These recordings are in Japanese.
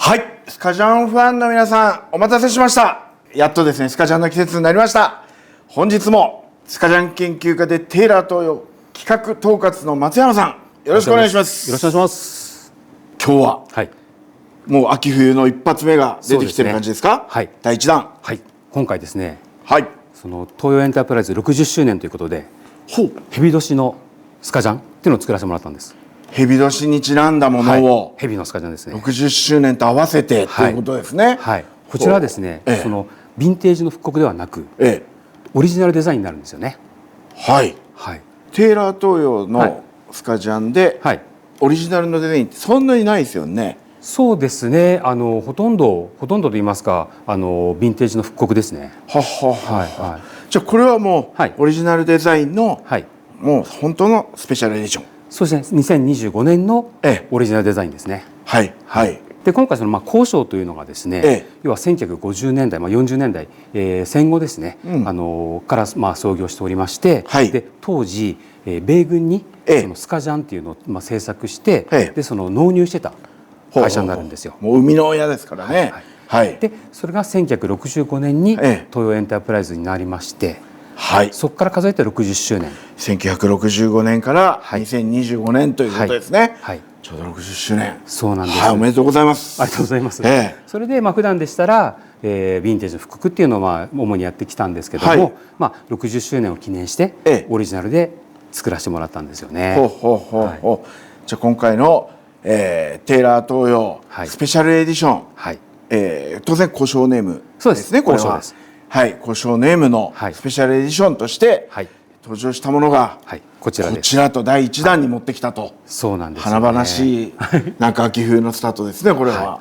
はい、スカジャンファンの皆さん、お待たせしました。やっとですね、スカジャンの季節になりました。本日もスカジャン研究家でテーラー東洋企画統括の松山さん、よろしくお願いします。よろしくお願いします。今日は、はい、もう秋冬の一発目が出てきてる感じですか？はい、第1弾。はい、今回ですね、はい、その東洋エンタープライズ60周年ということで、蛇年のスカジャンっていうのを作らせてもらったんです。蛇年にちなんだものを、蛇のスカジャンですね。60周年と合わせてということですね。はい、こちらはですね、そのヴィンテージの復刻ではなく、オリジナルデザインになるんですよね。はい、はい、テーラー東洋のスカジャンで、オリジナルのデザインってそんなにないですよね。そうですね。ほとんどと言いますか、ヴィンテージの復刻ですね。ははは。じゃあこれはもう、オリジナルデザインの、もう本当のスペシャルエディション。そうですね。2025年のオリジナルデザインですね。はいはい。で今回その交渉というのがですね、要は1950年代、40年代、戦後ですね、から創業しておりまして、で当時、米軍にそのスカジャンっていうのを製作して、でその納入してた会社になるんですよ。もう生みの親ですからね。でそれが1965年に東洋エンタープライズになりまして、そこから数えて60周年。1965年から2025年ということですね。ちょうど60周年。そうなんです。おめでとうございます。ありがとうございます。それで普段でしたらヴィンテージの復刻っていうのを主にやってきたんですけども、60周年を記念してオリジナルで作らせてもらったんですよね。じゃあ今回のテーラー東洋スペシャルエディション、当然古称ネームですね。これは古称ネームのスペシャルエディションとして登場したものがこちらと第1弾に持ってきたと。そうなんです。華々しいなんか秋冬のスタートですね、これは。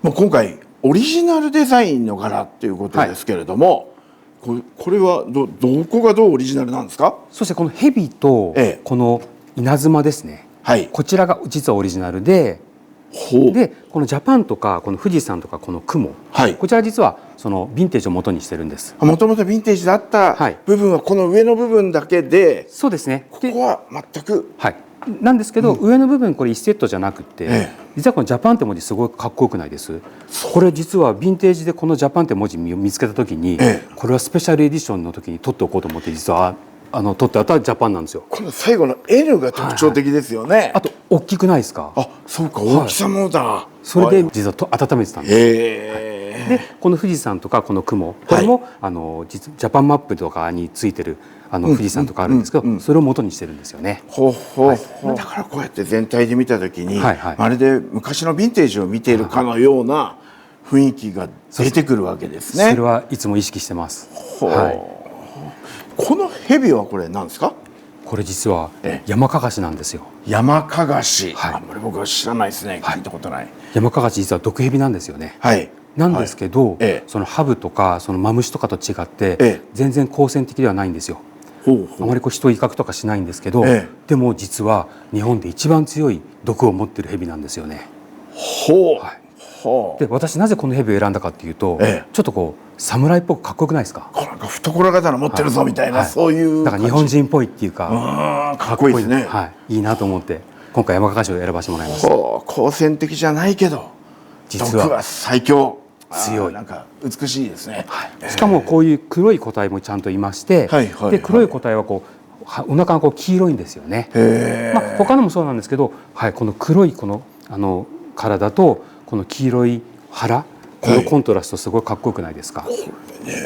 もう今回オリジナルデザインの柄っていうことですけれども、これはどこがどうオリジナルなんですか？そしてこの蛇とこの稲妻ですね、こちらが実はオリジナルで、このジャパンとかこの富士山とかこの雲、こちら実はそのヴィンテージを元にしてるんです。もともとヴィンテージだった部分はこの上の部分だけで、そうですね。ここは全くなんですけど、上の部分これ1セットじゃなくて、実はこのジャパンって文字すごいかっこよくないです？これ実はヴィンテージでこのジャパンって文字見つけた時に、これはスペシャルエディションの時に取っておこうと思って実は取ってあったジャパンなんですよ。この最後の L が特徴的ですよね。あと大きくないですか？あ、そうか、大きさもだ。それで実は温めてたんです。でこの富士山とかこの雲、これもジャパンマップとかについてる富士山とかあるんですけど、それを元にしてるんですよね。だからこうやって全体で見た時にまるで昔のヴィンテージを見ているかのような雰囲気が出てくるわけですね。それはいつも意識してます。この蛇はこれ何ですか？これ実は山かがしなんですよ。山かがし。あんまり僕は知らないですね。聞いたことない。山かがし実は毒蛇なんですよね。なんですけど、そのハブとかそのマムシとかと違って全然好戦的ではないんですよ。あまり人を威嚇とかしないんですけど、でも実は日本で一番強い毒を持っている蛇なんですよね。で私なぜこの蛇を選んだかっていうと、ちょっと侍っぽくかっこよくないですか？なんか懐刀持ってるぞみたいな、そういうだから日本人っぽいっていうか、かっこいいですね。いいなと思って今回山かがしを選ばせてもらいました。好戦的じゃないけど実は最強、強い、なんか美しいですね。しかもこういう黒い個体もちゃんといまして、で黒い個体はお腹が黄色いんですよね。他のもそうなんですけど、この黒い体とこの黄色い腹、このコントラストすごいかっこよくないですか？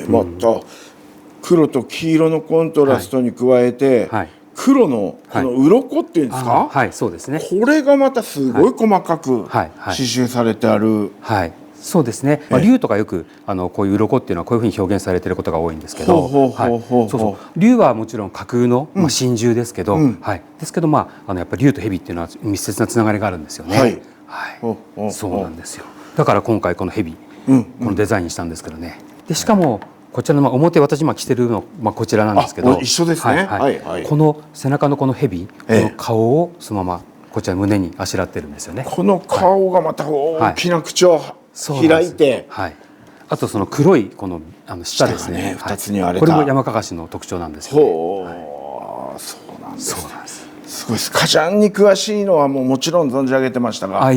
また黒と黄色のコントラストに加えて、黒のこの鱗っていうんですか？そうですね。これがまたすごい細かく刺繍されてある。そうですね。竜とかよくこういう鱗っていうのはこういうふうに表現されていることが多いんですけど、竜はもちろん架空の神獣ですけど、ですけどやっぱり竜と蛇っていうのは密接なつながりがあるんですよね。そうなんですよ。だから今回この蛇、このデザインしたんですけどね。でしかもこちらの表、私今着てるのこちらなんですけど、一緒ですね。この背中のこの蛇、この顔をそのままこちら胸にあしらってるんですよね。この顔がまた大きな口を開いて、あとその黒いこの舌ですね。2つに割れた。これも山かがしの特徴なんですよね。そうなんです。すごいスカジャンに詳しいのはもちろん存じ上げてましたが、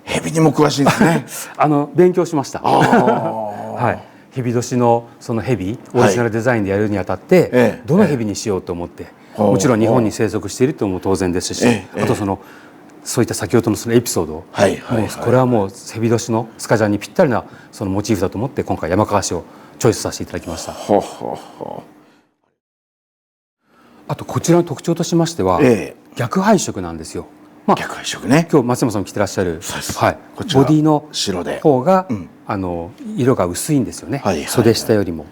蛇にも詳しいんですね。勉強しました。はい。蛇年のその蛇オリジナルデザインでやるにあたって、どの蛇にしようと思って、もちろん日本に生息しているとも当然ですし、あとそういった先ほどのそのエピソード、これはもう蛇年のスカジャンにぴったりなそのモチーフだと思って今回山かかしをチョイスさせていただきました。あとこちらの特徴としましては、逆配色なんですよ。逆配色ね。今日松山さんも着てらっしゃる、はい、ボディの方が色が薄いんですよね。袖下よりも。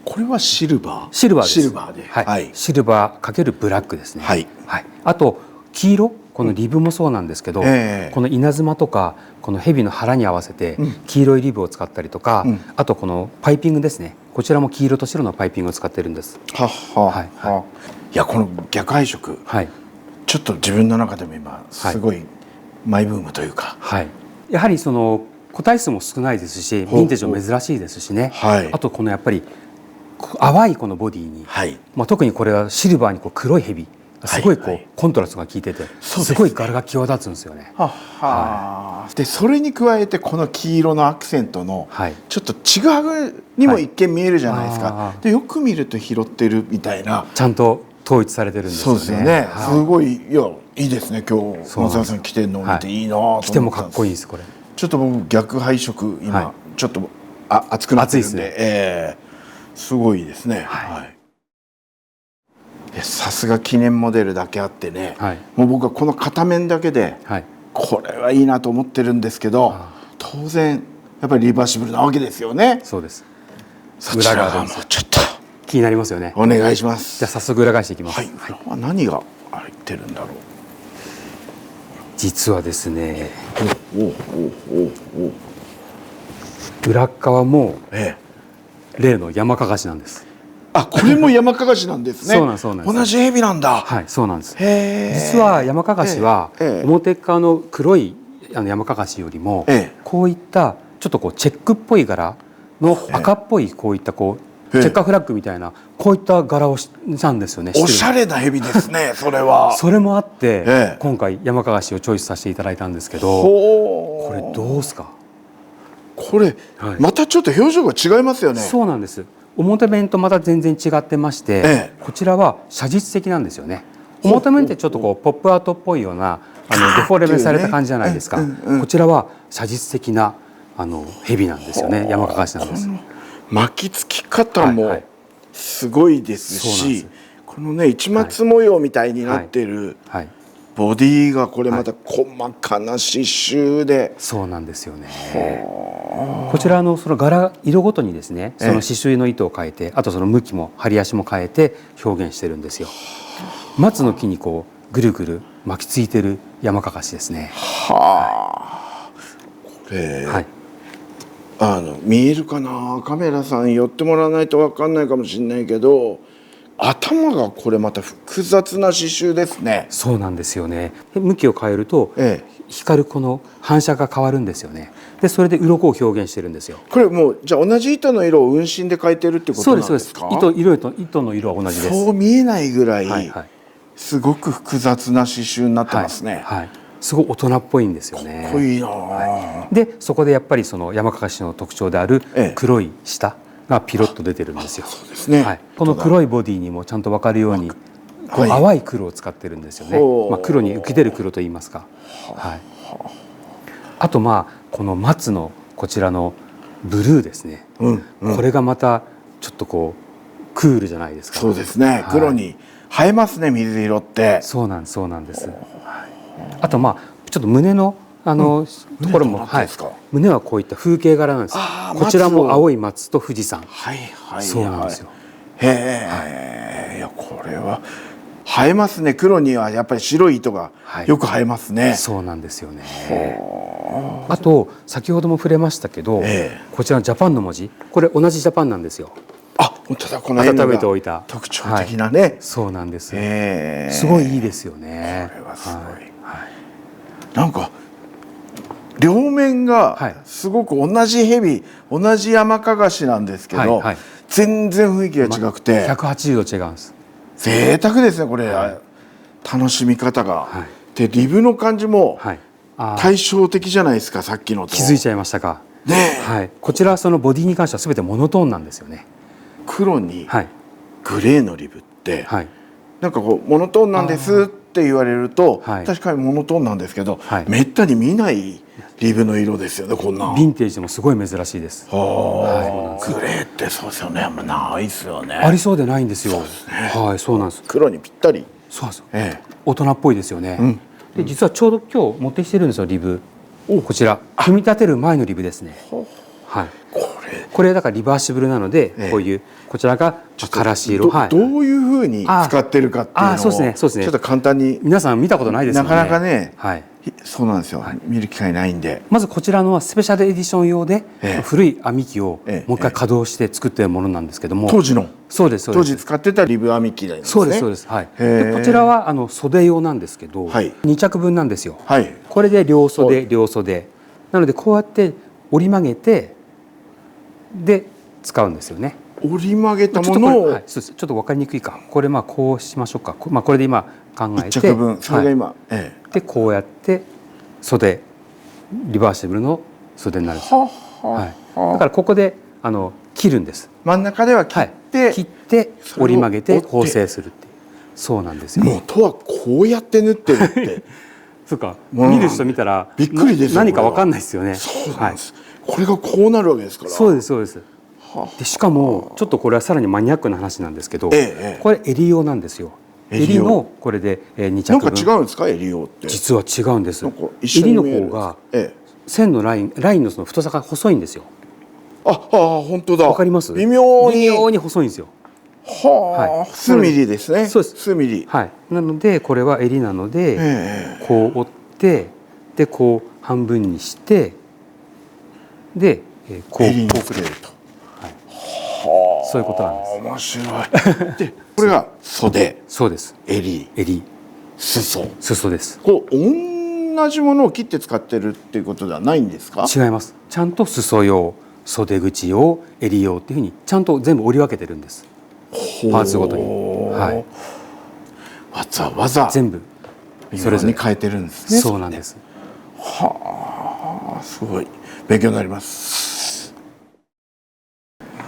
これはシルバー。シルバーです。シルバーで。はい。シルバーかけるブラックですね。はい。あと黄色、このリブもそうなんですけど、この稲妻とかこの蛇の腹に合わせて黄色いリブを使ったりとか、あとこのパイピングですね。こちらも黄色と白のパイピングを使ってるんです。いや、この逆配色。ちょっと自分の中でも今すごいマイブームというか、やはりその個体数も少ないですし、ヴィンテージも珍しいですしね。あとこのやっぱり淡いこのボディに、特にこれはシルバーに黒い蛇、すごいコントラストが効いてて、すごい柄が際立つんですよね。でそれに加えてこの黄色のアクセントのちょっとちぐはぐにも一見見えるじゃないですか。でよく見ると拾ってるみたいな。ちゃんと統一されてるんですよね。そうですよね。すごい、いいですね。今日松山さん着てるのを見ていいなと思って。着てもかっこいいですこれ。ちょっと僕逆配色今ちょっと熱くなってるんで、すごいですね。さすが記念モデルだけあってね。もう僕はこの片面だけでこれはいいなと思ってるんですけど、当然やっぱりリバーシブルなわけですよね。そうです。裏側もちょっと。気になりますよね。お願いします。じゃあ早速裏返していきます。何が入ってるんだろう。実はですね。裏側も例の山かかしなんです。これも山かかしなんですね。そうなんです。同じ蛇なんだ。はい、そうなんです。実は山かかしは表側の黒い山かかしよりもこういったちょっとチェックっぽい柄の赤っぽいこういったチェッカーフラッグみたいなこういった柄をしたんですよね。おしゃれな蛇ですね。それは。それもあって今回山かかしをチョイスさせていただいたんですけど、これどうですか？これまたちょっと表情が違いますよね。そうなんです。表面とまた全然違ってまして、こちらは写実的なんですよね。表面ってちょっとポップアートっぽいようなデフォルメされた感じじゃないですか。こちらは写実的な蛇なんですよね。山かかしなんです。巻きつき方もすごいですし、このね市松模様みたいになってるボディがこれまた細かな刺繍で。そうなんですよね。こちらその柄色ごとにですね、その刺繍の糸を変えて、あとその向きも張り足も変えて表現してるんですよ。松の木にぐるぐる巻きついてる山かかしですね。これ。見えるかな、カメラさん寄ってもらわないと分かんないかもしれないけど、頭がこれまた複雑な刺繍ですね。そうなんですよね。向きを変えると、光るこの反射が変わるんですよね。でそれで鱗を表現してるんですよ。これもうじゃあ同じ糸の色を運針で変えてるってことなんですか？そうです。糸の色は同じです。そう見えないぐらいすごく複雑な刺繍になってますね。すごい大人っぽいんですよね。かっこいいな。でそこでやっぱりその山かかしの特徴である黒い舌がピロッと出てるんですよ。そうですね。この黒いボディにもちゃんと分かるように淡い黒を使ってるんですよね。黒に浮き出る黒と言いますか。あとこの松のこちらのブルーですね。これがまたちょっとクールじゃないですか。そうですね。黒に映えますね、水色って。そうなんです。あとちょっと胸のところも、胸はこういった風景柄なんです。こちらも青い松と富士山。そうなんですよ。いやこれは映えますね。黒にはやっぱり白い糸がよく映えますね。そうなんですよね。あと先ほども触れましたけど、こちらのジャパンの文字、これ同じジャパンなんですよ。本当だ。この辺温めておいた特徴的なね。そうなんです。すごいいいですよね。これはすごい。なんか両面がすごく同じ蛇、同じ山かがしなんですけど、全然雰囲気が違くて180度違うんです。贅沢ですねこれ。楽しみ方が。でリブの感じも対照的じゃないですか、さっきのと。気づいちゃいましたか。ね、はい、こちらそのボディに関しては全てモノトーンなんですよね。黒にグレーのリブって、はい、なんかこうモノトーンなんですって言われると、はい、確かにモノトーンなんですけど、はい、めったに見ないリブの色ですよね、こんな。ヴィンテージでもすごい珍しいです。はい、グレーってそうですよね、あんまないですよね。ありそうでないんですよ。そうですね。はい、そうなんです。黒にぴったり。そうです。大人っぽいですよね。うん、で実はちょうど今日持ってきてるんですよ、リブ。こちら組み立てる前のリブですね。はい。これだからリバーシブルなので、こういうこちらがからし色。どういうふうに使ってるかっていうのをそうですね、そうですね。ちょっと簡単に皆さん見たことないですよね。なかなかね。はい。そうなんですよ。見る機会ないんで。まずこちらのはスペシャルエディション用で古い編み機をもう一回稼働して作っているものなんですけども。当時の。そうですそうです。当時使ってたリブ編み機ですね。そうですそうです。はい。でこちらは袖用なんですけど、2着分なんですよ。はい。これで両袖両袖。なのでこうやって折り曲げてで使うんですよね。折り曲げたものを、はい、そうです。ちょっと分かりにくいか。これこうしましょうか。これで今考えて、1着分それが今、でこうやって袖リバーシブルの袖になるんです。はい。だからここで切るんです。真ん中では切って折り曲げて縫製するっていう。そうなんですよ。もうとはこうやって縫ってるって。そうか。見る人見たらびっくりですよ。何か分かんないですよね。そうなんです。これがこうなるわけですから。そうですそうです。でしかもちょっとこれはさらにマニアックな話なんですけど、これ襟用なんですよ。襟のこれで2着分。なんか違うんですか、襟用って。実は違うんです。襟の方が線のラインのその太さが細いんですよ。本当だ。わかります？微妙に細いんですよ。はあ、数ミリですね。そうです。数ミリ。はい。なのでこれは襟なのでこう折ってでこう半分にしてでこう襟にくれると。そういうことなんです。面白い。で、これが袖。そうです。襟、裾です。こう同じものを切って使ってるっていうことではないんですか？違います。ちゃんと裾用、袖口用、襟用っていうふうにちゃんと全部折り分けてるんです。パーツごとに。はい。わざわざ全部それぞれに変えてるんですね。そうなんです。はあ、すごい勉強になります。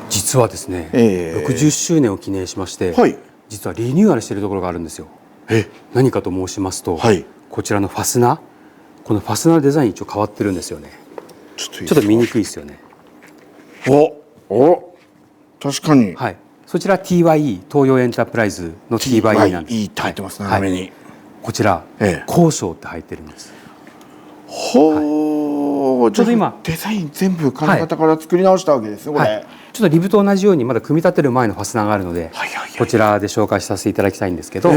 実はですね、60周年を記念しまして、実はリニューアルしているところがあるんですよ。何かと申しますと、こちらのファスナー、このファスナーデザイン一応変わってるんですよね。ちょっと見にくいですよね。確かに。はい。そちら TYE 東洋エンタープライズの TYE なんです。いいって入ってますね。斜めに。こちら交渉って入ってるんです。ほう。ちょっと今デザイン全部金型から作り直したわけですね。これ。ちょっとリブと同じようにまだ組み立てる前のファスナーがあるので、こちらで紹介させていただきたいんですけど、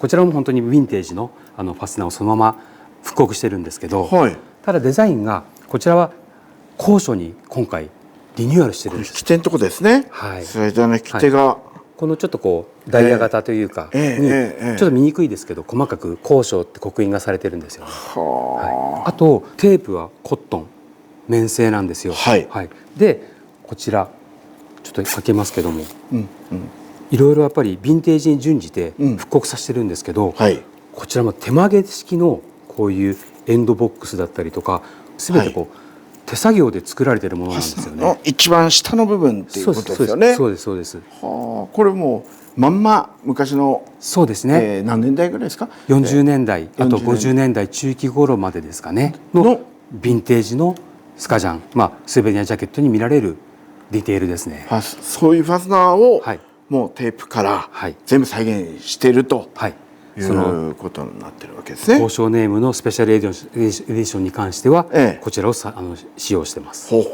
こちらも本当にヴィンテージのファスナーをそのまま復刻してるんですけど、ただデザインがこちらは高所に今回リニューアルしてるんです。引き手のとこですね。スライダーの引き手がこのちょっとこうダイヤ型というかにちょっと見にくいですけど細かく高所って刻印がされてるんですよね。あとテープはコットン綿製なんですよ。でこちらちょっと開けますけども、いろいろやっぱりヴィンテージに準じて復刻させてるんですけど、こちらも手曲げ式のこういうエンドボックスだったりとか全てこう手作業で作られているものなんですよね。一番下の部分っていうことですよね。そうですそうです。これもまんま昔のそうですね。何年代ぐらいですか？40年代あと50年代中期頃までですかねのヴィンテージのスカジャン、スーベニアジャケットに見られるディテールですね。そういうファスナーをもうテープから全部再現しているということになってるわけですね。交渉ネームのスペシャルエディションに関してはこちらを使用してます。今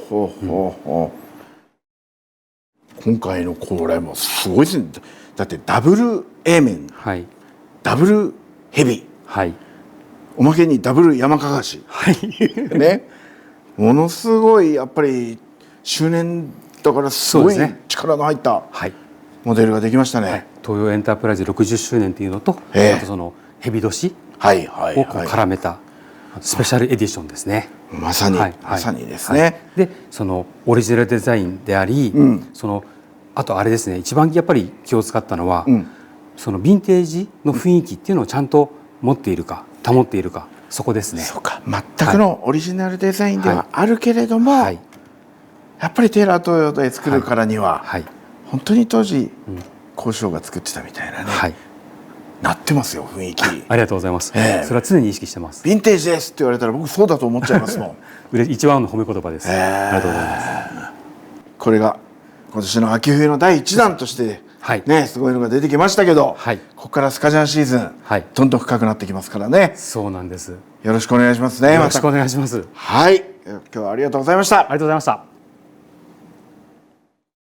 回のこれもすごいですね。だってダブル A 面、ダブルヘビ、おまけにダブル山かがし、ね、ものすごいやっぱり周年だからすごい力の入ったモデルができましたね。東洋エンタープライズ60周年っていうのと、あとそのヘビ年を絡めたスペシャルエディションですね。まさにですね。でそのオリジナルデザインであり、あとあれですね、一番やっぱり気を使ったのは、そのヴィンテージの雰囲気っていうのをちゃんと持っているか保っているか、そこですね。そうか、全くのオリジナルデザインではあるけれども、やっぱりテーラー東洋で作るからには、本当に当時交渉が作ってたみたいなね、なってますよ、雰囲気。ありがとうございます。それは常に意識してます。ヴィンテージですって言われたら僕そうだと思っちゃいますもん。一番の褒め言葉です。ありがとうございます。これが今年の秋冬の第1弾としてね、すごいのが出てきましたけど、ここからスカジャンシーズン、どんどん深くなってきますからね。そうなんです。よろしくお願いしますね。よろしくお願いします。はい、今日はありがとうございました。ありがとうございました。